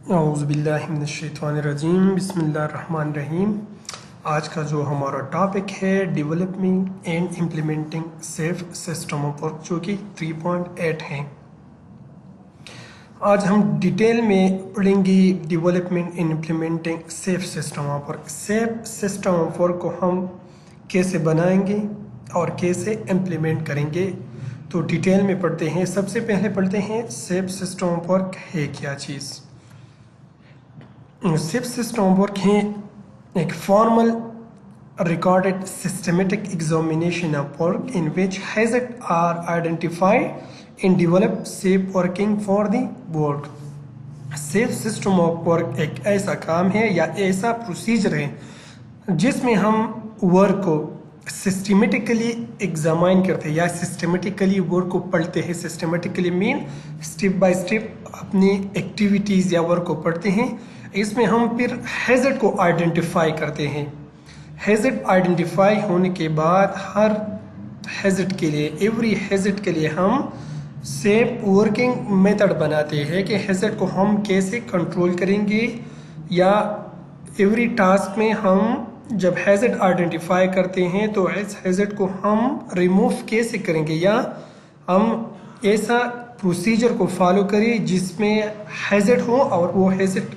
اعوذ باللہ من الشیطان الرجیم، بسم اللہ الرحمن الرحیم۔ آج کا جو ہمارا ٹاپک ہے developing and implementing safe system of work, جو کہ 3.8 ہیں۔ آج ہم ڈیٹیل میں پڑھیں گے development and implementing safe system of work. Safe system of work کو ہم کیسے بنائیں گے اور کیسے امپلیمنٹ کریں گے، تو ڈیٹیل میں پڑھتے ہیں۔ سب سے پہلے پڑھتے ہیں سیف سسٹم آف ورک ہے کیا چیز۔ سیف سسٹم آف ورک ہے ایک formal recorded systematic examination of work in which hazards are identified and developed safe working for the work۔ safe system of work ایک ایسا کام ہے یا ایسا پروسیجر ہے جس میں ہم ورک کو سسٹمیٹیکلی ایگزامائن کرتے ہیں یا سسٹمیٹیکلی ورک کو پڑھتے ہیں۔ سسٹمیٹیکلی مین اسٹیپ بائی اسٹیپ اپنی ایکٹیویٹیز یا ورک کو پڑھتے ہیں۔ اس میں ہم پھر ہیزرڈ کو آئیڈینٹیفائی کرتے ہیں۔ ہیزرڈ آئیڈینٹیفائی ہونے کے بعد ہر ہیزرڈ کے لیے ایوری ہیزرڈ کے لیے ہم سیف ورکنگ میتھڈ بناتے ہیں کہ ہیزرڈ کو ہم کیسے کنٹرول کریں گے، یا ایوری ٹاسک میں ہم جب ہیزرڈ آئیڈینٹیفائی کرتے ہیں تو اس ہیزرڈ کو ہم ریموو کیسے کریں گے، یا ہم ایسا پروسیجر کو فالو کریں جس میں ہیزرڈ ہو اور وہ ہیزرڈ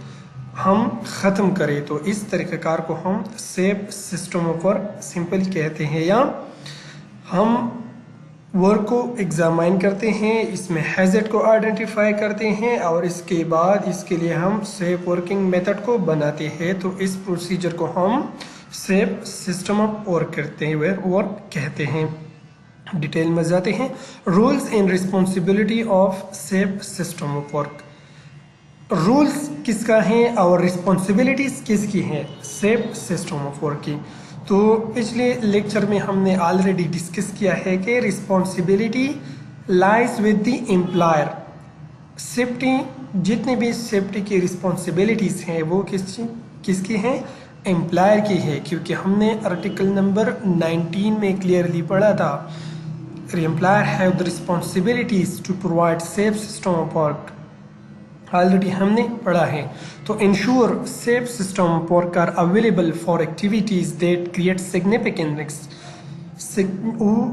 ہم ختم کریں۔ تو اس طریقہ کار کو ہم safe system of work simple کہتے ہیں، یا ہم ورک کو ایگزامائن کرتے ہیں، اس میں ہیزرڈ کو آئیڈینٹیفائی کرتے ہیں اور اس کے بعد اس کے لیے ہم سیف ورکنگ میتھڈ کو بناتے ہیں۔ تو اس پروسیجر کو ہم سیف سسٹم آف ورک کرتے ہیں ورک کہتے ہیں۔ ڈیٹیل میں جاتے ہیں۔ Rules and responsibility of safe system of work. Rules کس کا ہیں اور رسپانسبلٹیز کس کی ہیں سیف سسٹم آف ورک کی؟ تو پچھلے لیکچر میں ہم نے آلریڈی ڈسکس کیا ہے کہ responsibility lies with the employer. Safety جتنے بھی سیفٹی کی رسپانسبلٹیز ہیں وہ کس کی ہیں؟ امپلائر کی ہے، کیونکہ ہم نے آرٹیکل نمبر 19 میں کلیئرلی پڑھا تھا employer have the responsibilities to provide safe system of work, already ہم نے پڑھا ہے۔ تو ensure safe system of work are available for activities that create significant risk.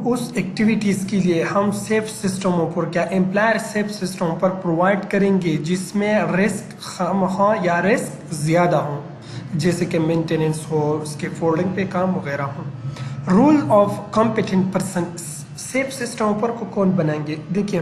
اس ایکٹیویٹیز کے لیے ہم سیف سسٹم آف ورک یا امپلائر سیف سسٹم پر پرووائڈ کریں گے جس میں رسک خواہ یا رسک زیادہ ہوں، جیسے کہ مینٹیننس ہو، اس کے فولڈنگ پہ کام وغیرہ ہوں۔ Role of competent person. Safe system پر کو کون بنائیں گے؟ دیکھیے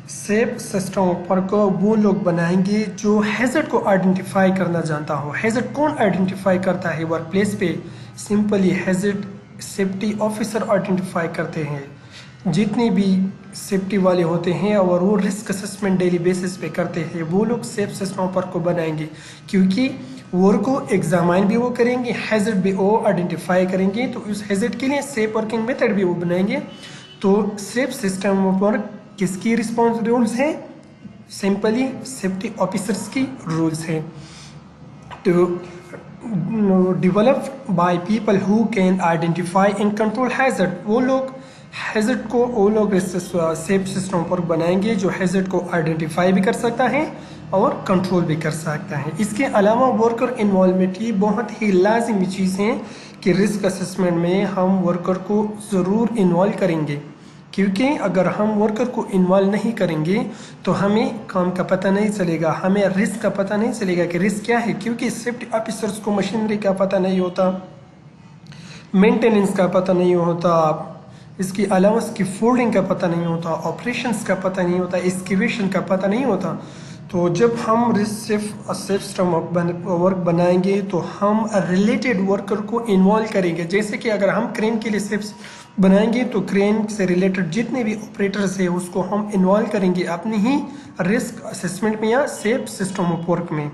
سیف سسٹم پر کو وہ لوگ بنائیں گے جو ہیزرڈ کو آئیڈینٹیفائی کرنا جانتا ہو۔ ہیزرڈ کون آئیڈینٹیفائی کرتا ہے ورک پلیس پہ؟ Simply hazard safety officer identify کرتے ہیں۔ جتنے بھی سیفٹی والے ہوتے ہیں اور وہ رسک اسسمنٹ ڈیلی بیسس پہ کرتے ہیں، وہ لوگ سیف سسٹم پر کو بنائیں گے، کیونکہ ورک کو ایگزامائن بھی وہ کریں گے، ہیزرڈ بھی وہ آئیڈینٹیفائی کریں گے، تو اس ہیزرڈ کے لیے سیف ورکنگ میتھڈ بھی وہ بنائیں گے۔ تو سیف سسٹم پر کس کی رسپانس رولز ہیں؟ سمپلی سیفٹی آفیسرس کی رولز ہیں۔ تو developed by people who can identify and control hazard. وہ لوگ ہیزرڈ کو وہ لوگ سیف سسٹم پر بنائیں گے جو ہیزرڈ کو آئیڈینٹیفائی بھی کر سکتا ہے اور کنٹرول بھی کر سکتا ہے۔ اس کے علاوہ ورکر انوالومنٹ کی بہت ہی لازمی چیز ہے کہ رسک اسسمنٹ میں ہم ورکر کو ضرور انوالو کریں گے، کیونکہ اگر ہم ورکر کو انوالو نہیں کریں گے تو ہمیں کام کا پتہ نہیں چلے گا، ہمیں رسک کا پتہ نہیں چلے گا کہ رسک کیا ہے، کیونکہ سیفٹی آفیسرس کو مشینری کا پتہ نہیں ہوتا، مینٹیننس کا پتہ نہیں ہوتا، اس کی علاوہ اس کی فولڈنگ کا پتہ نہیں ہوتا، آپریشنس کا پتہ نہیں ہوتا، ایکسکیویشن کا پتہ نہیں ہوتا۔ تو جب ہم سیف سسٹم ورک بنائیں گے تو ہم ریلیٹڈ ورکر کو انوالو کریں گے۔ جیسے کہ اگر ہم کرین کے لیے سیف بنائیں گے تو کرین سے ریلیٹڈ جتنے بھی آپریٹرز ہیں اس کو ہم انوالو کریں گے اپنی ہی رسک اسسمنٹ میں یا سیف سسٹم آف ورک میں۔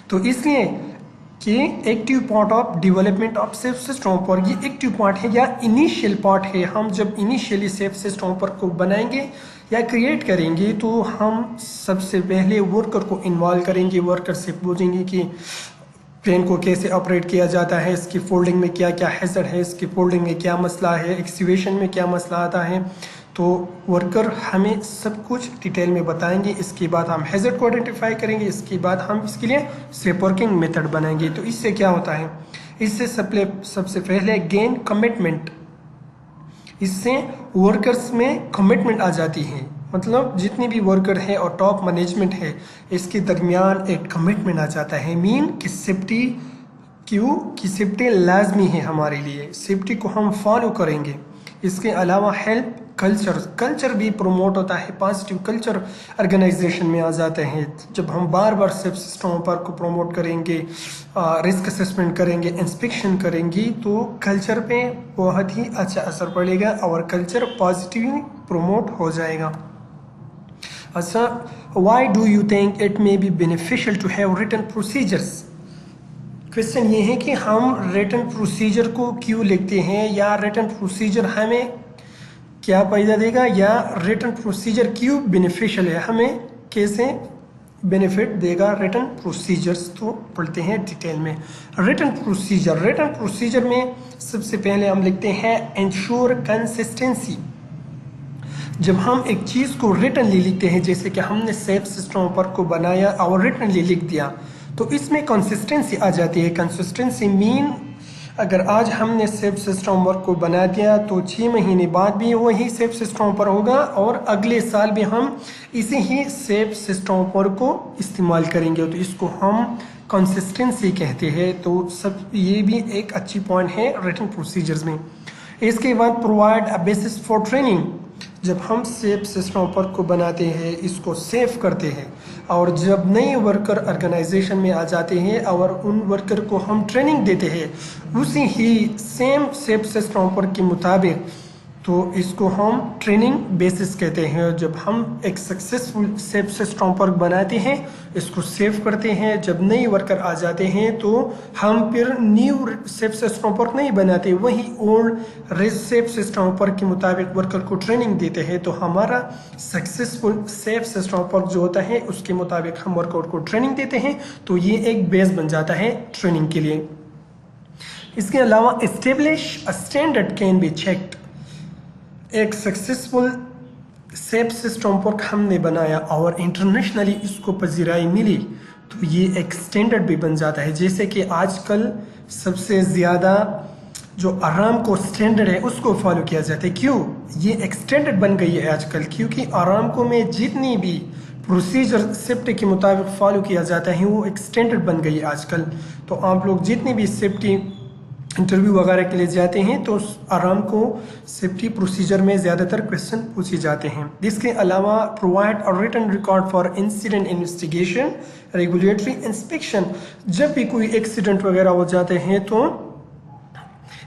تو اس لیے کہ active part of development of safe system of work, یہ ایکٹیو پارٹ ہے یا انیشیل پارٹ ہے۔ ہم جب initially safe system of work کو بنائیں گے یا کریٹ کریں گے تو ہم سب سے پہلے ورکر کو انوالو کریں گے، ورکر سے پوچھیں گے کہ کرین کو کیسے آپریٹ کیا جاتا ہے، اس کی فولڈنگ میں کیا کیا ہیزرڈ ہے، اس کی فولڈنگ میں کیا مسئلہ ہے، ایکسکیویشن میں کیا مسئلہ آتا ہے۔ تو ورکر ہمیں سب کچھ ڈیٹیل میں بتائیں گے. اس کے بعد ہم ہیزرڈ کو آئیڈینٹیفائی کریں گے. اس کے بعد ہم اس کے لیے سیف ورکنگ میتھڈ بنائیں گے. تو اس سے کیا ہوتا ہے؟ اس سے سب سے پہلے گین کمٹمنٹ. اس سے ورکرز میں کمٹمنٹ آ جاتی ہے. مطلب جتنے بھی ورکر ہے اور ٹاپ مینجمنٹ ہے اس کے درمیان ایک کمٹمنٹ آ جاتا ہے. مین کہ سیفٹی کی سیفٹی لازمی ہے ہمارے لیے. سیفٹی کو ہم فالو کریں گے. اس کے علاوہ ہیلپ کلچر بھی پروموٹ ہوتا ہے. پازیٹیو کلچر آرگنائزیشن میں آ جاتے ہیں جب ہم بار بار سیف سسٹم پر کو پروموٹ کریں گے, رسک اسسمنٹ کریں گے, انسپیکشن کریں گی, تو کلچر پہ بہت ہی اچھا اثر پڑے گا اور کلچر پازیٹیولی پروموٹ ہو جائے گا. اچھا, why do you think it may be beneficial to have written procedures? Question یہ ہے کہ ہم ریٹن پروسیجر کو کیوں لکھتے ہیں, یا ریٹن پروسیجر ہمیں کیا فائدہ دے گا, یا ریٹن پروسیجر کیوں بینیفیشیل ہے, ہمیں کیسے بینیفٹ دے گا ریٹن پروسیجرز. تو پڑھتے ہیں ڈیٹیل میں. ریٹن پروسیجر میں سب سے پہلے ہم لکھتے ہیں انشور کنسسٹنسی. جب ہم ایک چیز کو ریٹنلی لکھتے ہیں, جیسے کہ ہم نے سیف سسٹم پر کو بنایا اور ریٹنلی لکھ دیا, تو اس میں کنسسٹنسی آ جاتی ہے. کنسسٹنسی مین اگر آج ہم نے سیف سسٹم ورک کو بنا دیا تو 6 مہینے بعد بھی وہی سیف سسٹم پر ہوگا اور اگلے سال بھی ہم اسی ہی سیف سسٹم پر کو استعمال کریں گے. تو اس کو ہم کنسسٹنسی کہتے ہیں. تو یہ بھی ایک اچھی پوائنٹ ہے ریٹن پروسیجرز میں. اس کے بعد provide a basis for training. جب ہم سیف سسٹم پر کو بناتے ہیں, اس کو سیف کرتے ہیں, اور جب نئے ورکر آرگنائزیشن میں آ جاتے ہیں اور ان ورکر کو ہم ٹریننگ دیتے ہیں اسی ہی سیم سیف سسٹم پر کے مطابق, تو اس کو ہم ٹریننگ بیسس کہتے ہیں. جب ہم ایک سکسیسفل سیف سسٹم پر بناتے ہیں, اس کو سیف کرتے ہیں, جب نئے ورکر آ جاتے ہیں تو ہم پھر نیو سیف سسٹم پر نہیں بناتے, وہی اولڈ سیف سسٹم پر کے مطابق ورکر کو ٹریننگ دیتے ہیں. تو ہمارا سکسیسفل سیف سسٹم پر جو ہوتا ہے اس کے مطابق ہم ورکر کو ٹریننگ دیتے ہیں. تو یہ ایک بیس بن جاتا ہے ٹریننگ کے لیے. اس کے علاوہ establish standard can be checked. ایک سکسیسفل سیف سسٹم پر ہم نے بنایا اور انٹرنیشنلی اس کو پذیرائی ملی, تو یہ ایک سٹینڈرڈ بھی بن جاتا ہے. جیسے کہ آج کل سب سے زیادہ جو آرام کو سٹینڈرڈ ہے اس کو فالو کیا جاتا ہے. کیوں؟ یہ ایک سٹینڈرڈ بن گئی ہے آج کل, کیونکہ آرام کو میں جتنی بھی پروسیجر سیفٹی کے مطابق فالو کیا جاتا ہے وہ ایک سٹینڈرڈ بن گئی ہے آج کل. تو آپ لوگ جتنی بھی سیفٹی انٹرویو وغیرہ کے لیے جاتے ہیں تو آرام کو سیفٹی پروسیجر میں زیادہ تر کویشچن پوچھے جاتے ہیں. اس کے علاوہ پرووائڈ اور return record for incident investigation regulatory inspection. جب بھی کوئی ایکسیڈنٹ وغیرہ ہو جاتے ہیں تو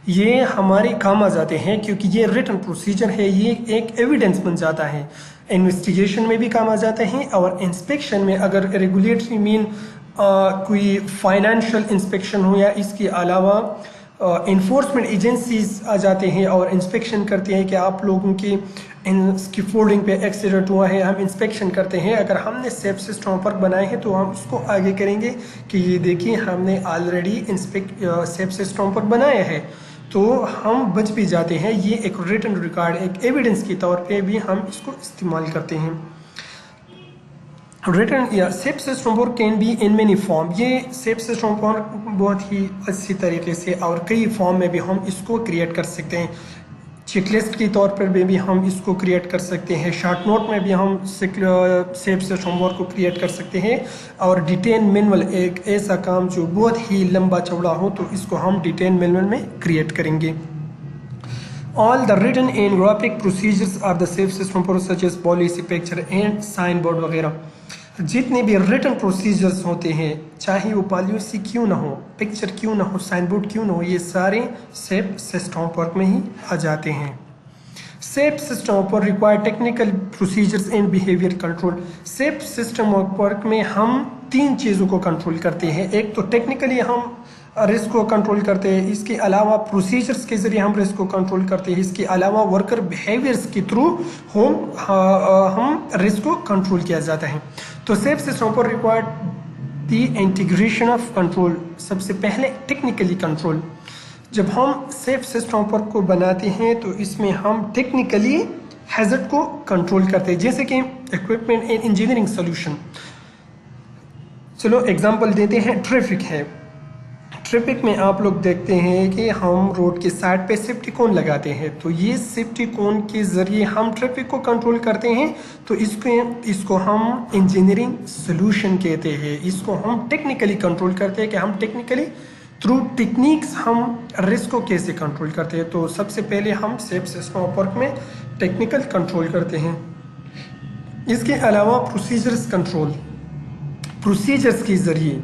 یہ ہمارے کام آ جاتے ہیں, کیونکہ یہ ریٹن پروسیجر ہے, یہ ایک ایویڈنس بن جاتا ہے. انویسٹیگیشن میں بھی کام آ جاتے ہیں اور انسپیکشن میں, اگر ریگولیٹری مین کوئی فائنینشیل انسپیکشن ہو, یا اس کے علاوہ انفورسمنٹ ایجنسیز آ جاتے ہیں اور انسپیکشن کرتے ہیں کہ آپ لوگوں کی اس کی فولڈنگ پہ ایکسیڈنٹ ہوا ہے, ہم انسپیکشن کرتے ہیں. اگر ہم نے سیف سسٹم پر بنائے ہیں تو ہم اس کو آگے کریں گے کہ یہ دیکھیں ہم نے آلریڈی سیف سسٹم پر بنایا ہے, تو ہم بچ بھی جاتے ہیں. یہ ایک ریٹن ریکارڈ, ایک ایویڈنس کے طور پہ بھی ہم اس کو استعمال کرتے ہیں. ریٹن یا سیف سسٹم پر can be in many form. یہ سیف سسٹم پر بہت ہی اچھی طریقے سے اور کئی فارم میں بھی ہم اس کو کریٹ کر سکتے ہیں. چیک لسٹ کے طور پر بھی ہم اس کو کریٹ کر سکتے ہیں. شارٹ نوٹ میں بھی ہم سیف سسٹم ورک کو کریٹ کر سکتے ہیں. اور ڈیٹین مینول ایک ایسا کام جو بہت ہی لمبا چوڑا ہو, تو اس کو ہم ڈیٹین مینول میں کریٹ کریں گے. All the written and graphic procedures are the safe system for such as policy, picture and sign board وغیرہ. جتنے بھی ریٹن پروسیجرز ہوتے ہیں, چاہے وہ پالیسی کیوں نہ ہو, پکچر کیوں نہ ہو, سائن بورڈ کیوں نہ ہو, یہ سارے سیف سسٹم ورک میں ہی آ جاتے ہیں. سیف سسٹم پر require technical procedures and behaviour control. Safe system work میں ہم 3 چیزوں کو کنٹرول کرتے ہیں. ایک تو ٹیکنیکلی ہم رسک کو کنٹرول کرتے ہیں, اس کے علاوہ پروسیجرز کے ذریعے ہم رسک کو کنٹرول کرتے ہیں, اس کے علاوہ ورکر بیہیویئرز کے تھرو ہم رسک کو کنٹرول کیا جاتا ہے. تو سیف سسٹم پر required the integration of control. سب سے پہلے ٹیکنیکلی کنٹرول. جب ہم سیف سسٹم پر کو بناتے ہیں تو اس میں ہم ٹیکنیکلی हैजर्ड को कंट्रोल करते हैं, जैसे कि इक्विपमेंट एंड इंजीनियरिंग सोल्यूशन। चलो एग्जांपल देते हैं, ट्रैफिक है। ट्रैफिक में आप लोग देखते हैं कि हम रोड के साइड पे सेफ्टी कोन लगाते हैं, तो ये सेफ्टी कोन के ज़रिए हम ट्रैफिक को कंट्रोल करते हैं। तो इसको हम इंजीनियरिंग सोल्यूशन कहते हैं। इसको हम टेक्निकली कंट्रोल करते हैं कि हम टेक्निकली थ्रू टेक्निक्स हम रिस्क को कैसे कंट्रोल करते हैं। तो सबसे पहले हम सेफ सिस्टम ऑफ वर्क में टेक्निकल कंट्रोल करते हैं। इसके अलावा प्रोसीजर्स कंट्रोल, प्रोसीजर्स के ज़रिए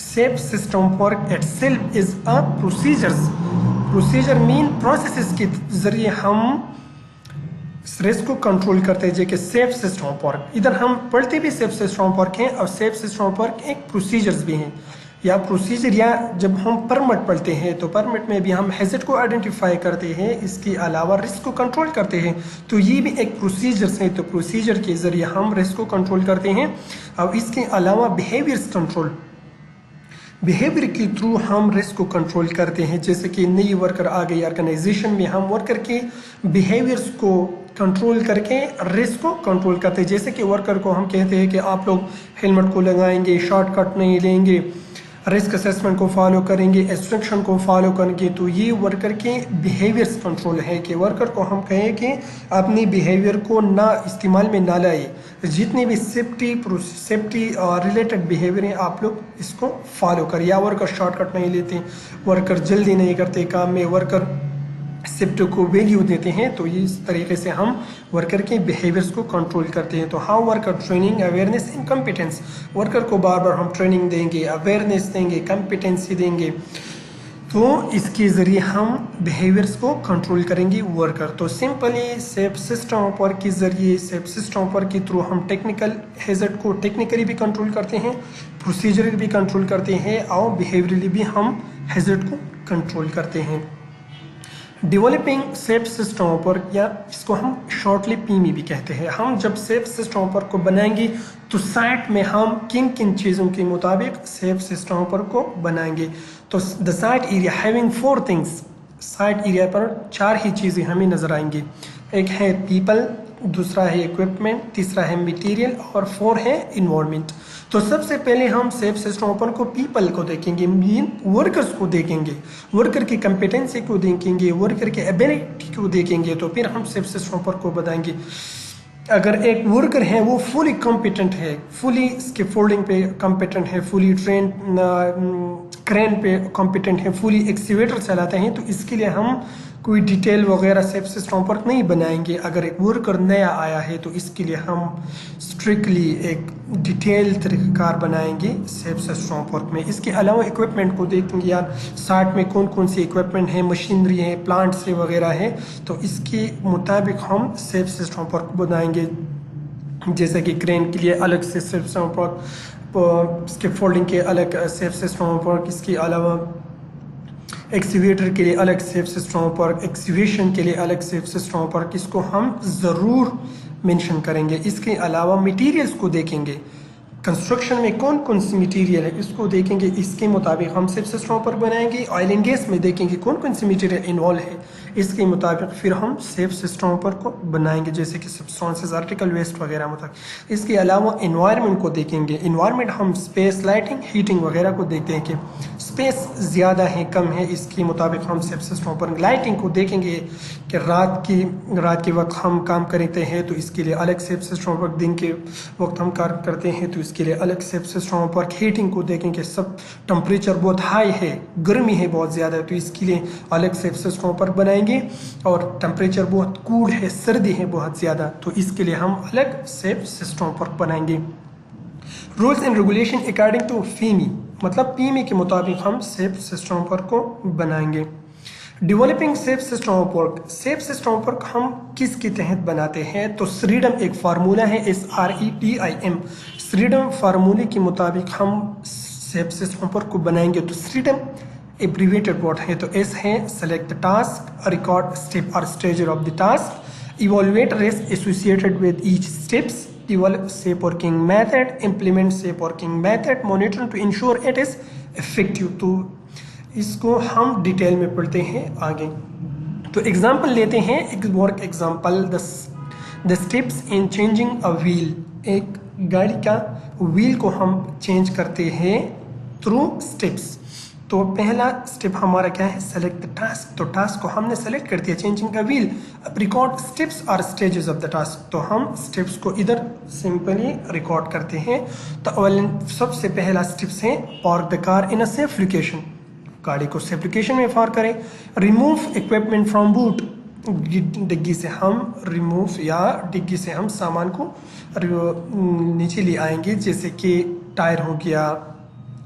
safe system work itself is a procedures. Procedure mean processes के ज़रिए हम रिस्क को कंट्रोल करते हैं, जैसे सेफ सिस्टम ऑफ वर्क। इधर हम पढ़ते भी सेफ सिस्टम ऑफ वर्क हैं और सेफ सिस्टम ऑफ वर्क एक प्रोसीजर्स भी हैं। या प्रोसीजर, या जब हम परमिट पढ़ते हैं तो परमिट में भी हम हैजर्ड को आइडेंटिफाई करते हैं, इसके अलावा रिस्क को कंट्रोल करते हैं। तो ये भी एक प्रोसीजर्स है। तो प्रोसीजर के ज़रिए हम रिस्क को कंट्रोल करते हैं। और इसके अलावा बिहेवियर्स कंट्रोल, बिहेवियर के थ्रू हम रिस्क को कंट्रोल करते हैं। जैसे कि नई वर्कर आ गई ऑर्गेनाइजेशन में, हम वर्कर के बिहेवियर्स को कंट्रोल करके रिस्क को कंट्रोल करते हैं। जैसे कि वर्कर को हम कहते हैं कि आप लोग हेलमेट को लगाएंगे, शॉर्टकट नहीं लेंगे, रिस्क असेसमेंट को फॉलो करेंगे, इंस्ट्रक्शन को फॉलो करेंगे। तो ये वर्कर के बिहेवियर्स कंट्रोल है कि वर्कर को हम कहें कि अपनी बिहेवियर को ना इस्तेमाल में ना लाए। जितने भी सेफ्टी रिलेटेड बिहेवियर हैं आप लोग इसको फॉलो करें। या वर्कर शॉर्टकट नहीं लेते, वर्कर जल्दी नहीं करते काम में, वर्कर सेफ्टी को वैल्यू देते हैं। तो इस तरीके से हम वर्कर के बिहेवियर्स को कंट्रोल करते हैं। तो how worker training, awareness and competence. Worker को बार बार हम ट्रेनिंग देंगे, अवेयरनेस देंगे, कॉम्पिटेंसी देंगे, तो इसके ज़रिए हम बिहेवियर्स को कंट्रोल करेंगे वर्कर। तो simply safe system of work के ज़रिए, सेफ सिस्टम ऑफ वर्क के थ्रू हम टेक्निकल हैजर्ड को टेक्निकली भी कंट्रोल करते हैं, प्रोसीजरली भी कंट्रोल करते हैं, और बिहेवियरली भी हम हैजर्ड को कंट्रोल करते हैं। Developing safe system of work, या इसको हम शॉर्टली पीमी भी कहते हैं। हम जब सेफ सिस्टम ऑफ वर्क को बनाएंगे तो साइट में हम किन किन चीज़ों के मुताबिक सेफ सिस्टम ऑफ वर्क को बनाएंगे। तो the site area having 4 things, site area पर 4 ही चीज़ें हमें नज़र आएंगी। एक है पीपल, दूसरा है इक्विपमेंट, तीसरा है मटेरियल, और 4 है इन्वायरमेंट। तो सबसे पहले हम सेफ सिस्टम ओपन को पीपल को देखेंगे, मीन वर्कर्स को देखेंगे, वर्कर की कंपिटेंसी को देखेंगे, वर्कर के एबिलिटी को देखेंगे। तो फिर हम सेफ सिस्टम ओपन को बताएंगे। अगर एक वर्कर है वो फुली कॉम्पिटेंट है, फुली स्कैफोल्डिंग पे कॉम्पिटेंट है, फुली ट्रेन क्रेन पे कॉम्पिटेंट है, फुली एक्सीवेटर चलाते हैं, तो इसके लिए हम कोई डिटेल वगैरह सेफ सिस्टम पर नहीं बनाएंगे। अगर एक वर्कर नया आया है तो इसके लिए हम स्ट्रिक्टली एक डिटेल तरीक़ाकार बनाएंगे सेफ सिस्टम वर्क में। इसके अलावा इक्विपमेंट को देखेंगे, यार साइट में कौन कौन सी इक्विपमेंट है, मशीनरी है, प्लांट से वगैरह है, तो इसके मुताबिक हम सेफ सिस्टम वर्क बनाएंगे। जैसे कि क्रेन के लिए अलग से सेफ सिस्टम वर्क, इसके फोल्डिंग के अलग सेफ सिस्टम वर्क, इसके अलावा एक्सीवेटर के लिए अलग सेफ सिस्टम पर, एक्सीवेशन के लिए अलग सेफ सिस्टम पर, इसको हम ज़रूर मेंशन करेंगे। इसके अलावा मटेरियल्स को देखेंगे, कंस्ट्रक्शन में कौन कौन सी मटेरियल है इसको देखेंगे, इसके मुताबिक हम सेफ सिस्टम पर बनाएंगे। ऑयल एंड गैस में देखेंगे कौन कौन सी मटेरियल इन्वॉल्व है, इसके मुताबिक फिर हम सेफ सिस्टम पर को बनाएंगे, जैसे कि सब्सटेंसेस, आर्टिकल वेस्ट वगैरह मुताबिक। इसके अलावा इन्वायरमेंट को देखेंगे। इन्वायरमेंट हम स्पेस, लाइटिंग, हीटिंग वगैरह को देखते हैं कि स्पेस ज़्यादा है कम है, इसके मुताबिक हम सेफ सिस्टम पर लाइटिंग को देखेंगे कि रात के वक्त हम काम करते हैं तो इसके लिए अलग सेफ सिस्टम पर, दिन के वक्त हम कार्य करते हैं तो इसके लिए अलग सेफ सिस्टम पर। हीटिंग को देखेंगे, सब टेम्परेचर बहुत हाई है, गर्मी है बहुत ज़्यादा, तो इसके लिए अलग सेफ सिस्टम पर बनाएंगे। और टेम्परेचर बहुत कूल है, सर्दी है बहुत ज़्यादा, तो इसके लिए हम अलग सेफ सिस्टम पर बनाएंगे। Rules and regulation according to फीमी, मतलब पीमी के मुताबिक हम सेफ सिस्टम पर को बनाएंगे। Developing safe system of work, safe system of work हम किसके तहत बनाते हैं, तो SREDIM एक फार्मूला है, SREDIM, SREDIM फार्मूले के मुताबिक हम सेफ सिस्टम ऑफ वर्क को बनाएंगे। तो SREDIM एब्रीवेटेड वर्ड है, तो S है सेलेक्ट टास्क, रिकॉर्ड स्टेप और stage of the task, evaluate risk associated with each steps, develop safe working method, implement safe working method, monitor to ensure it is effective। तो इसको हम detail में पढ़ते हैं आगे। तो एग्जांपल लेते हैं, एक work example, the steps in changing a wheel, एक गाड़ी का व्हील को हम चेंज करते हैं थ्रू स्टेप्स। तो पहला स्टेप हमारा क्या है, सेलेक्ट द टास्क। तो टास्क को हमने सेलेक्ट कर दिया, चेंजिंग अ व्हील। अब रिकॉर्ड स्टेप्स और स्टेजेस ऑफ द टास्क, तो हम स्टेप्स को इधर सिंपली रिकॉर्ड करते हैं। तो सबसे पहला स्टेप्स है park the car in a safe location, गाड़ी को सेफ लोकेशन में पार्क करें। रिमूव इक्विपमेंट फ्रॉम बूट, डिग्गी से हम रिमूव या डिग्गी से हम सामान को नीचे ले आएंगे, जैसे कि टायर हो गया,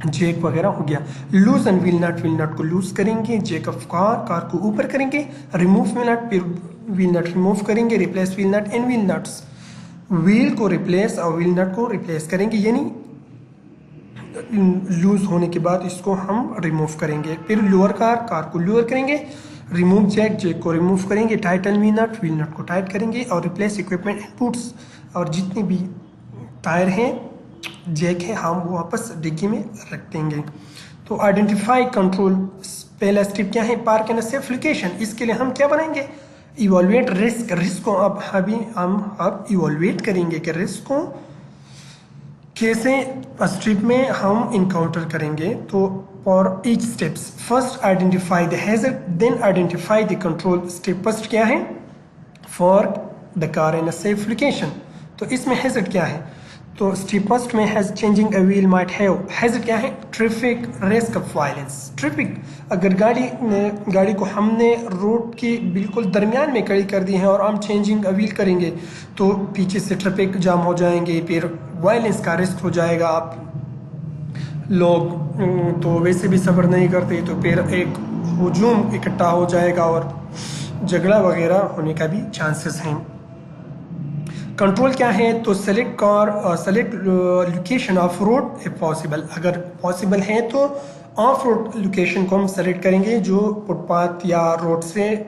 जैक वगैरह हो गया। लूज एंड व्हील नट को लूज करेंगे, जैक ऑफ कार को ऊपर करेंगे। रिमूव व्हील नट, फिर व्हील नट रिमूव करेंगे। Replace wheel nut and wheel nuts, wheel को रिप्लेस और व्हील नट को रिप्लेस करेंगे, यानी लूज होने के बाद इसको हम रिमूव करेंगे। फिर लोअर कार को लोअर करेंगे। रिमूव जैक को रिमूव करेंगे। टाइटन व्हील नट को टाइट करेंगे और रिप्लेस इक्विपमेंट एंड बूट्स, और जितने भी टायर हैं, जैक है, हम वो वापस डिग्गी में रख देंगे। तो आइडेंटिफाई कंट्रोल, पहला स्टेप क्या है, park in a safe location. इसके लिए हम क्या बनाएंगे, इवोल्वेट रिस्क को अब इवोल्वेट करेंगे कि रिस्क को कैसे स्ट्रिप में हम इनकाउंटर करेंगे। तो for each steps, first identify the hazard, then identify the control. Step first क्या है, for the car in a safe location. तो इसमें हैजर्ड क्या है, तो स्टेप फर्स्ट में has changing a wheel might have, hazard क्या है, traffic, risk of violence. Traffic, अगर गाड़ी को हमने रोड के बिल्कुल दरमियान में खड़ी कर दी है और हम चेंजिंग अ व्हील करेंगे तो पीछे से ट्रैफिक जाम हो जाएंगे, फिर वायलेंस का रिस्क हो जाएगा। आप लोग तो वैसे भी सब्र नहीं करते, तो फिर एक हुजूम इकट्ठा हो जाएगा और झगड़ा वगैरह होने का भी चांसेस हैं। कंट्रोल क्या है, तो select location of road if possible, अगर पॉसिबल है तो ऑफ रोड लोकेशन को हम सेलेक्ट करेंगे जो फुटपाथ या रोड से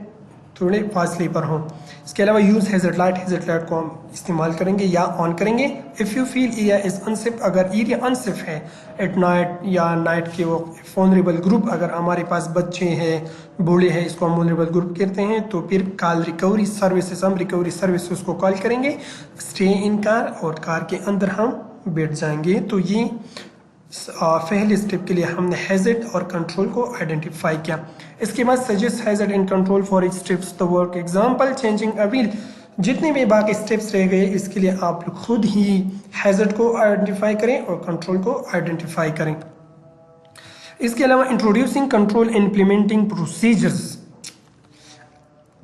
थोड़े फासले पर हों। इसके अलावा यूज़ हैजर्ड लाइट को हम इस्तेमाल करेंगे या ऑन करेंगे। If you feel area is unsafe, अगर एरिया अनसेफ है एट नाइट या नाइट के वो वल्नरेबल ग्रुप, अगर हमारे पास बच्चे हैं, बूढ़े हैं, इसको हम वल्नरेबल ग्रुप कहते हैं, तो फिर कॉल रिकवरी सर्विसेज, हम रिकवरी सर्विसेज को कॉल करेंगे। स्टे इन कार, और कार के अंदर हम बैठ जाएंगे। तो ये पहले स्टेप के लिए हमने हैजर्ड और कंट्रोल को आइडेंटिफाई किया। इसके बाद suggest hazard and control for each steps the work. Example changing a wheel, जितने भी बाकी स्टेप्स रह गए इसके लिए आप लोग खुद ही हैजर्ड को आइडेंटिफाई करें और कंट्रोल को आइडेंटिफाई करें। इसके अलावा introducing control implementing procedures,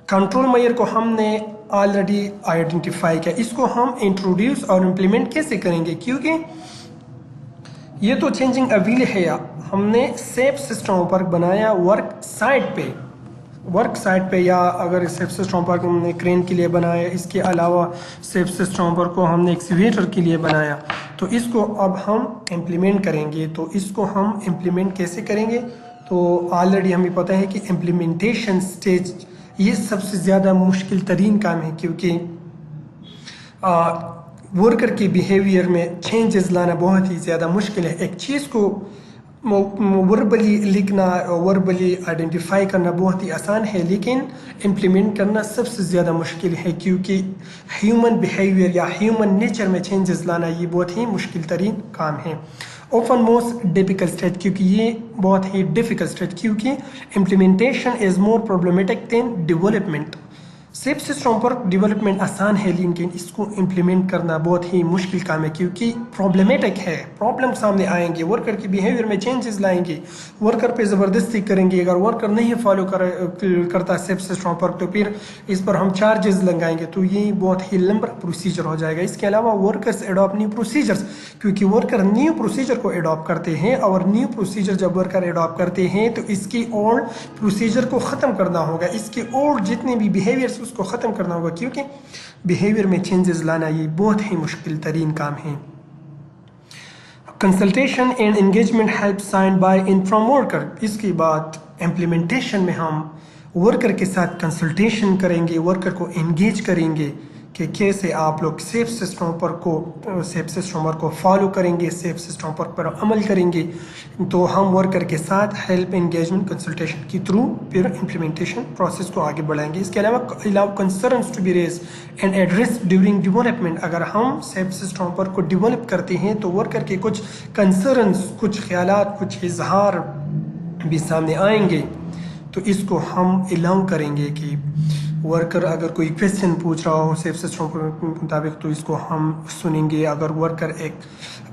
control measure को हमने ऑलरेडी आइडेंटिफाई किया, इसको हम इंट्रोड्यूस और इम्प्लीमेंट कैसे करेंगे, क्योंकि ये तो चेंजिंग अ व्हील है, हमने सेफ सिस्टम पर बनाया वर्क साइट पे या अगर सेफ सिस्टम पर हमने क्रेन के लिए बनाया, इसके अलावा सेफ सिस्टम पर को हमने एक्सीवेटर के लिए बनाया, तो इसको अब हम इम्प्लीमेंट करेंगे। तो इसको हम इम्प्लीमेंट कैसे करेंगे, तो ऑलरेडी हमें पता है कि इम्प्लीमेंटेशन स्टेज ये सबसे ज़्यादा मुश्किल तरीन काम है, क्योंकि वर्कर के बिहेवियर में चेंजेस लाना बहुत ही ज़्यादा मुश्किल है। एक चीज़ को वर्बली लिखना, वर्बली आइडेंटिफाई करना बहुत ही आसान है, लेकिन इम्प्लीमेंट करना सबसे ज़्यादा मुश्किल है, क्योंकि ह्यूमन बिहेवियर या ह्यूमन नेचर में चेंजेस लाना ये बहुत ही मुश्किल तरीन काम है। ओपन मोस्ट डिफिकल्ट स्टेज, क्योंकि ये बहुत ही डिफिकल्ट स्टेज, क्योंकि implementation is more problematic than development. Safe system पर डेवलपमेंट आसान है, लेकिन इसको इम्प्लीमेंट करना बहुत ही मुश्किल काम है, क्योंकि प्रॉब्लमेटिक है। प्रॉब्लम सामने आएंगे, वर्कर की बिहेवियर में चेंजेस लाएंगे, वर्कर पे ज़बरदस्ती करेंगे। अगर वर्कर नहीं फॉलो करता सेफ सिस्टम पर, तो फिर इस पर हम चार्जेस लगाएंगे, तो ये बहुत ही लंबा प्रोसीजर हो जाएगा। इसके अलावा वर्कर्स एडॉप्ट न्यू प्रोसीजर्स, क्योंकि वर्कर न्यू प्रोसीजर को एडॉप्ट करते हैं, और न्यू प्रोसीजर जब वर्कर एडॉप्ट करते हैं तो इसकी ओल्ड प्रोसीजर को ख़त्म करना होगा, इसके ओल्ड जितने भी बिहेवियर्स उसको ख़त्म करना होगा, क्योंकि बिहेवियर में चेंजेस लाना ये बहुत ही मुश्किल तरीन काम है। Consultation and engagement help sign buy in from worker, इसके बाद इम्प्लीमेंटेशन में हम वर्कर के साथ कंसल्टेशन करेंगे, वर्कर को एंगेज करेंगे کہ कैसे आप लोग सेफ सिस्टम वर्क को फॉलो करेंगे, सेफ सिस्टम वर्क पर अमल करेंगे, तो हम वर्कर के साथ हेल्प एंगेजमेंट कंसल्टेशन के थ्रू फिर इम्प्लीमेंटेशन प्रोसेस को आगे बढ़ाएंगे। इसके अलावा concerns to be raise and address during development, अगर हम सेफ सिस्टम वर्क को डेवलप करते हैं तो वर्कर के कुछ कंसर्न्स, कुछ ख्यालात, कुछ इजहार भी सामने आएंगे, तो इसको हम अलाउ करेंगे कि वर्कर अगर कोई क्वेश्चन पूछ रहा हो सेफ सिस्टम के मुताबिक तो इसको हम सुनेंगे। अगर वर्कर एक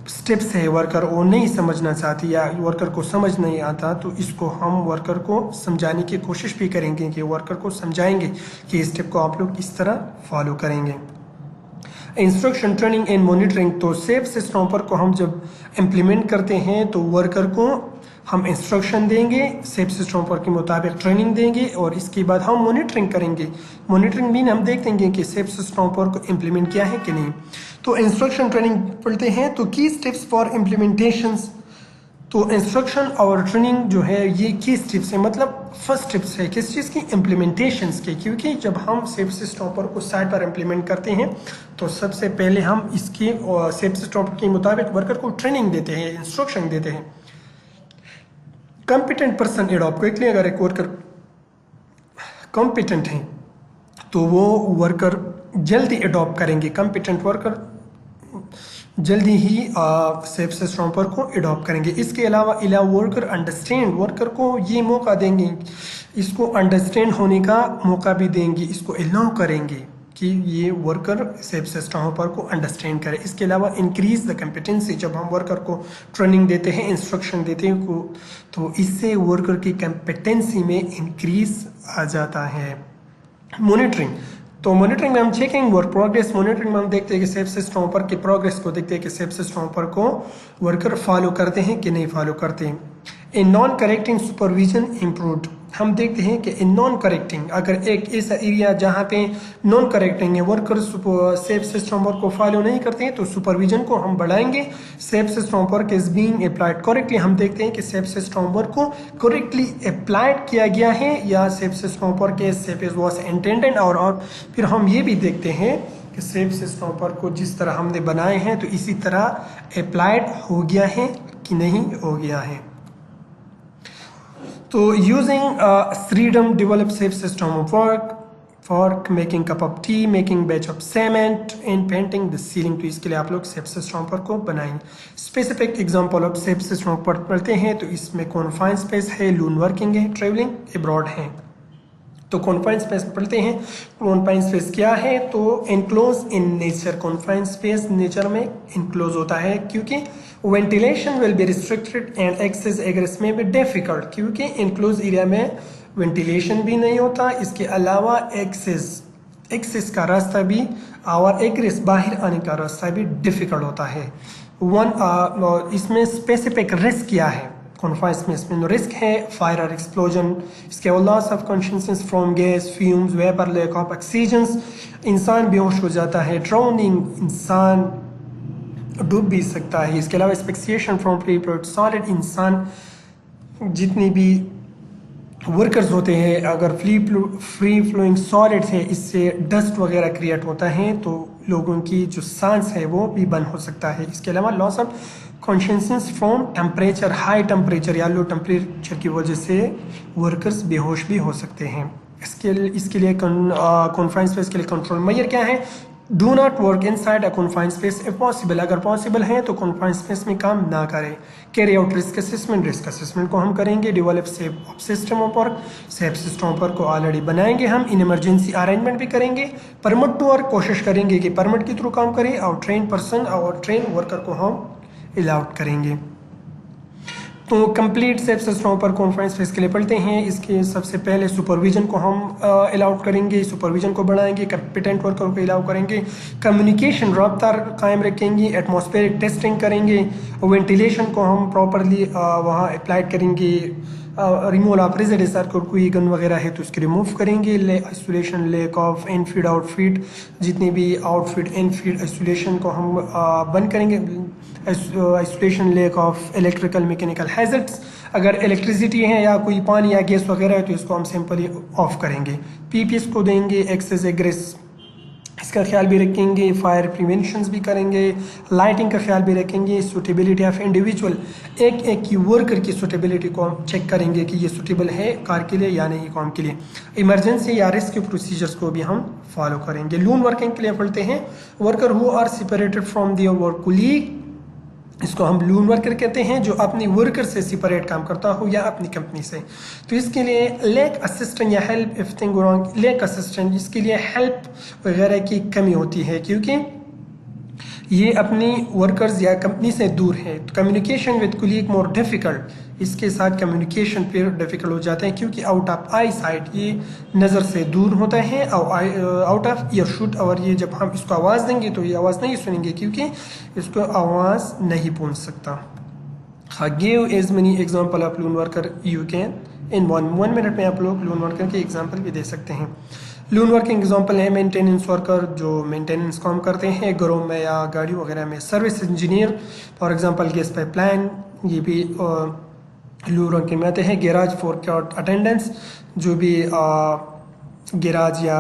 स्टेप्स है, वर्कर वो नहीं समझना चाहती या वर्कर को समझ नहीं आता, तो इसको हम वर्कर को समझाने की कोशिश भी करेंगे, कि वर्कर को समझाएंगे कि इस स्टेप को आप लोग इस तरह फॉलो करेंगे। इंस्ट्रक्शन, ट्रेनिंग एंड मॉनिटरिंग, तो सेफ सिस्टम पर को हम जब इम्प्लीमेंट करते हैं तो वर्कर को हम इंस्ट्रक्शन देंगे, सेफ सिस्टम पर के मुताबिक ट्रेनिंग देंगे और इसके बाद हम मॉनिटरिंग करेंगे। मॉनिटरिंग भी हम देखेंगे कि सेफ सिस्टम पर को इम्प्लीमेंट किया है कि नहीं। तो इंस्ट्रक्शन ट्रेनिंग पढ़ते हैं, तो की स्टेप्स फॉर इम्प्लीमेंटेशंस, तो इंस्ट्रक्शन और ट्रेनिंग जो है ये की स्टेप्स है, मतलब फर्स्ट स्टेप्स है किस चीज़ की, इम्प्लीमेंटेशंस के। क्योंकि जब हम सेफ सिस्टम पर को साइट पर इम्प्लीमेंट करते हैं तो सबसे पहले हम इसके सेफ सिस्टम के मुताबिक वर्कर को ट्रेनिंग देते हैं, इंस्ट्रक्शन देते हैं। कॉम्पिटेंट पर्सन एडॉप्ट, क्विकली अगर एक वर्कर कॉम्पिटेंट है तो वो वर्कर जल्दी एडॉप्ट करेंगे, कॉम्पिटेंट वर्कर जल्दी ही सेफ सिस्टम पर को एडॉप्ट करेंगे। इसके अलावा वर्कर अंडरस्टैंड, वर्कर को ये मौका देंगे, इसको अंडरस्टैंड होने का मौका भी देंगे, इसको अलाउ करेंगे कि ये वर्कर सेफ सिस्टम पर को अंडरस्टैंड करे। इसके अलावा इंक्रीज द कम्पिटेंसी, जब हम वर्कर को ट्रेनिंग देते हैं, इंस्ट्रक्शन देते हैं को, तो इससे वर्कर की कम्पिटेंसी में इंक्रीज आ जाता है। मॉनिटरिंग, तो मॉनिटरिंग में हम चेकिंग वर्क प्रोग्रेस, मॉनिटरिंग में हम देखते हैं कि सेफ सिस्टम पर के प्रोग्रेस को देखते हैं कि सेफ सिस्टम पर को वर्कर फॉलो करते हैं कि नहीं फॉलो करते हैं। In non correcting supervision improved, हम देखते हैं कि इन नॉन करेक्टिंग, अगर एक ऐसा एरिया जहाँ पे नॉन करेक्टिंग है, वर्कर सेफ सिस्टम वर्क को फॉलो नहीं करते हैं, तो सुपरविजन को हम बढ़ाएंगे। Safe system work is being applied correctly, हम देखते हैं कि सेफ सिस्टम वर्क को करेक्टली अप्लाइड किया गया है या safe system work safe is was intended, और फिर हम ये भी देखते हैं कि सेफ सिस्टम वर्क को जिस तरह हमने बनाए हैं तो इसी तरह अप्लाइड हो गया है कि नहीं हो गया है। तो using freedom develop safe system of work, making cup of tea, making batch of cement and painting the ceiling, तो इसके लिए आप लोग सेफ सिस्टम पर को बनाएंगे। Specific example of safe system पर पढ़ते हैं, तो इसमें कॉन्फाइंड स्पेस है, लून वर्किंग है, ट्रेवलिंग अब्रॉड है। तो कॉन्फाइंड स्पेस पढ़ते हैं, कॉन्फाइंड स्पेस क्या है, तो enclose in nature, confined space nature में इनक्लोज होता है, क्योंकि ventilation will be restricted and access egress में भी डिफिकल्ट, क्योंकि इनक्लोज एरिया में वेंटिलेशन भी नहीं होता, इसके अलावा एक्सेस का रास्ता भी और एग्रेस बाहर आने का रास्ता भी डिफिकल्ट होता है। इसमें स्पेसिफिक रिस्क क्या है, कॉन्फाइंड स्पेस में रिस्क है फायर और एक्सप्लोजन, इसके loss of consciousness from gas, fumes, vapour, lack of oxygen, इंसान बेहोश हो जाता है, ड्राउनिंग, इंसान डूब भी सकता है। इसके अलावा एस्फिक्सिएशन फ्रॉम प्रीप्रोड सॉलिड, इंसान जितनी भी वर्कर्स होते हैं अगर फ्री फ्लोइंग सॉलिड है, इससे डस्ट वगैरह क्रिएट होता है तो लोगों की जो सांस है वो भी बंद हो सकता है। इसके अलावा loss of consciousness from temperature, high temperature या लो टेम्परेचर की वजह से वर्कर्स बेहोश भी हो सकते हैं। इसके लिए कॉन्फाइंड स्पेस के लिए कंट्रोल मेजर क्या है, do not work in side a confined space if possible, अगर पॉसिबल है तो कॉन्फाइंड स्पेस में काम ना करें। कैरी आउट रिस्क असेसमेंट को हम करेंगे। Develop safe system of work, safe system पर को ऑलरेडी बनाएंगे हम। इन इमरजेंसी अरेंजमेंट भी करेंगे। परमिट टू वर्क, कोशिश करेंगे कि परमिट के थ्रू काम करें। और ट्रेन पर्सन और ट्रेन वर्कर को हम अलाउड करेंगे। तो कंप्लीट सेफ सिस्टम पर कॉन्फ्रेंस फेस के लिए पढ़ते हैं। इसके सबसे पहले सुपरविजन को हम अलाउड करेंगे, सुपरविजन को बढ़ाएंगे, कंपिटेंट वर्कर को अलाउ करेंगे, कम्युनिकेशन रब्ता कायम रखेंगे, एटमॉस्फेरिक टेस्टिंग करेंगे, वेंटिलेशन को हम प्रॉपरली वहाँ अप्लाइड करेंगे, रिमूवल ऑफ रेजिडेंस अगर कोई गन वगैरह है तो उसके रिमूव करेंगे। आइसोलेशन, लेक ऑफ इनफीड आउटफीड, जितनी भी आउटफीड इनफीड आइसोलेशन को हम बंद करेंगे। Isolation, lake of electrical mechanical hazards, अगर इलेक्ट्रिसिटी है या कोई पानी या गैस वगैरह है तो इसको हम सिंपली ऑफ करेंगे। पीपीएस को देंगे, एक्सेस एग्रेस इसका ख्याल भी रखेंगे, फायर प्रिवेंशंस भी करेंगे, लाइटिंग का ख्याल भी रखेंगे, सूटेबिलिटी ऑफ इंडिविजुअल, एक एक की वर्कर की सूटेबिलिटी को हम चेक करेंगे कि ये सूटेबल है कार के लिए या नहीं काम के लिए। इमरजेंसी या रिस्क प्रोसीजर्स को भी हम फॉलो करेंगे। लून वर्किंग के लिए पढ़ते हैं, worker who are separated from their work colleague, इसको हम लून वर्कर कहते हैं, जो अपनी वर्कर से सेपरेट काम करता हो या अपनी कंपनी से। तो इसके लिए लेक असिस्टेंट या help if thing wrong, lake assistant इसके लिए हेल्प वगैरह की कमी होती है क्योंकि ये अपनी वर्कर्स या कंपनी से दूर है। तो communication with colleague more difficult, इसके साथ कम्युनिकेशन फिर डिफ़िकल्ट हो जाते हैं क्योंकि आउट ऑफ आई साइट, ये नज़र से दूर होता है, और आउट ऑफ ईयर शूट, और ये जब हम इसको आवाज़ देंगे तो ये आवाज़ नहीं सुनेंगे क्योंकि इसको आवाज़ नहीं पहुंच सकता। Give as many example of lone worker you can in one minute में आप लोग लून वर्कर के एग्जाम्पल भी दे सकते हैं। लून वर्किंग एग्जाम्पल है मेंटेनेंस वर्कर, जो मेंटेनेंस काम करते हैं घरों में या गाड़ी वगैरह में। Service engineer for example gas pipeline, ये भी लून वर्किंग में आते हैं। गैराज फॉर कार अटेंडेंस, जो भी गैराज या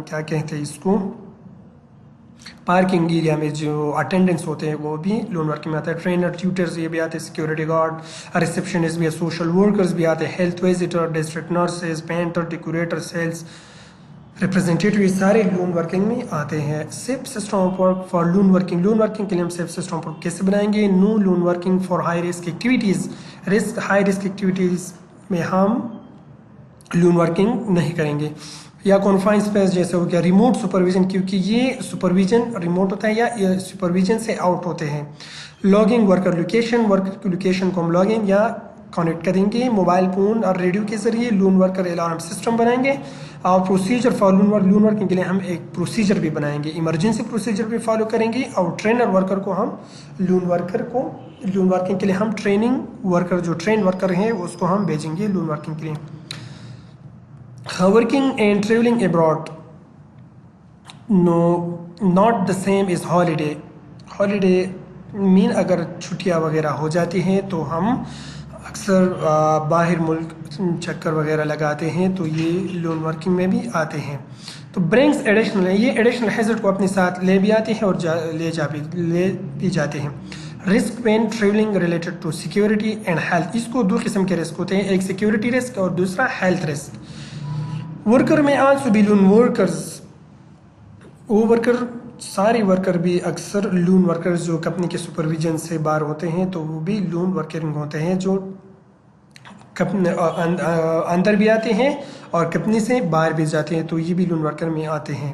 क्या कहते हैं इसको, पार्किंग एरिया में जो अटेंडेंस होते हैं वो भी लोन वर्किंग में आता है। ट्रेनर, ट्यूटर्स ये भी आते हैं। सिक्योरिटी गार्ड, रिसेप्शनिस्ट भी, सोशल वर्कर्स भी आते हैं। Health visitor, district nurses, painter, decorator, sales representative, ये सारे लोन वर्किंग में आते हैं। Safe system of work for lone working, lone working के लिए हम सिप सिस्टम ऑफ वर्क कैसे बनाएंगे। No lone working for high risk activities, high risk activities में हम लोन वर्किंग नहीं करेंगे। या कॉन्फाइन स्पेस जैसे हो गया। रिमोट सुपरविजन, क्योंकि ये सुपरविजन रिमोट होता है या ये सुपरविजन से आउट होते हैं। लॉगिंग वर्कर लोकेशन, वर्कर की लोकेशन को हम लॉगिंग या कनेक्ट करेंगे मोबाइल फ़ोन और रेडियो के ज़रिए। लून वर्कर अलार्म सिस्टम बनाएंगे। और प्रोसीजर फॉर लून वर्किंग के लिए हम एक प्रोसीजर भी बनाएंगे, इमरजेंसी प्रोसीजर भी फॉलो करेंगे। और ट्रेनर वर्कर को हम लून वर्किंग के लिए हम ट्रेनिंग वर्कर, जो ट्रेन वर्कर हैं उसको हम भेजेंगे लून वर्किंग के लिए। Working and traveling abroad, no, not the same as holiday. Holiday mean अगर छुट्टियाँ वगैरह हो जाती हैं तो हम अक्सर बाहर मुल्क चक्कर वगैरह लगाते हैं, तो ये लोन वर्किंग में भी आते हैं। तो ब्रिंग्स एडिशनल, ये एडिशनल हैजर्ड को अपने साथ ले भी आते हैं और ले भी जाते हैं। Risk when travelling related to security and health, इसको दो किस्म के रिस्क होते हैं, एक सिक्योरिटी रिस्क और दूसरा हेल्थ रिस्क। वर्कर में आल्सो बी लून वर्कर्स, वो वर्कर सारे वर्कर भी अक्सर लून वर्कर्स जो कंपनी के सुपरविजन से बाहर होते हैं तो वो भी लून वर्किंग होते हैं, जो अंदर भी आते हैं और कंपनी से बाहर भी जाते हैं, तो ये भी लून वर्कर में आते हैं।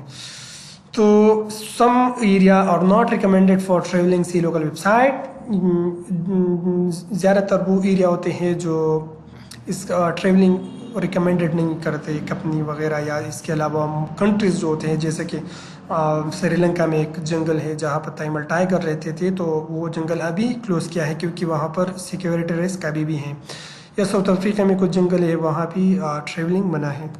तो some area are not recommended for travelling, see local website. ज़्यादातर वो एरिया होते हैं जो इस ट्रेवलिंग रिकमेंडेड नहीं करते कंपनी वगैरह, या इसके अलावा कंट्रीज़ जो होते हैं जैसे कि श्रीलंका में एक जंगल है जहाँ पर तमिल टाइगर रहते थे, तो वो जंगल अभी क्लोज़ किया है क्योंकि वहाँ पर सिक्योरिटी रिस्क अभी भी है। या साउथ अफ्रीका में कुछ जंगल है, वहाँ भी ट्रेवलिंग मना है।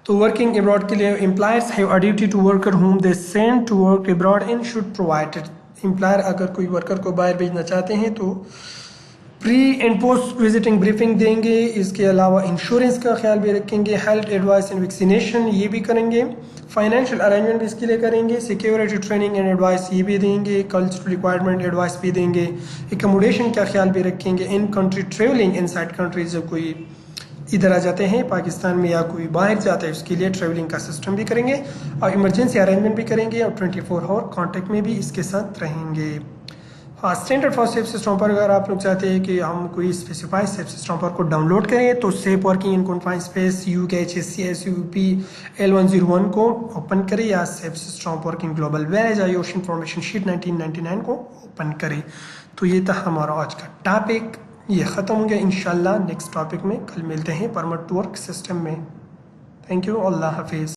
तो वर्किंग अब्रॉड के लिए employers have a duty to worker whom they send to work abroad and should provide it। Employer अगर कोई वर्कर को बाहर भेजना चाहते हैं तो pre and post visiting briefing देंगे। इसके अलावा इंश्योरेंस का ख्याल भी रखेंगे, हेल्थ एडवाइस एंड वैक्सीनेशन ये भी करेंगे, फाइनेंशियल अरेंजमेंट इसके लिए करेंगे, सिक्योरिटी ट्रेनिंग एंड एडवाइस ये भी देंगे, कल्चरल रिक्वायरमेंट एडवाइस भी देंगे, एकोमोडेशन का ख्याल भी रखेंगे। In country travelling in side countries, जब कोई इधर आ जाते हैं पाकिस्तान में या कोई बाहर जाता है उसके लिए ट्रेवलिंग का सिस्टम भी करेंगे और इमरजेंसी अरेंजमेंट भी करेंगे और 24 आवर कॉन्टेक्ट में भी इसके साथ रहेंगे। हाँ, स्टैंडर्ड फॉर सेफ सिस्टम पर अगर आप लोग चाहते हैं कि हम कोई स्पेसिफाइड सेफ सिस्टम पर को डाउनलोड करें तो safe working in confined space UKHSCSUP L101 को ओपन करें, या सेफ सिस्टम वर्किंग ग्लोबल वेज आयुष इंफॉर्मेशन शीट 1999 को ओपन करें। तो ये था हमारा आज का टॉपिक, ये ख़त्म हो गया। इंशाल्लाह नेक्स्ट टॉपिक में कल मिलते हैं परमानेंट वर्क सिस्टम में। थैंक यू, अल्लाह हाफिज़।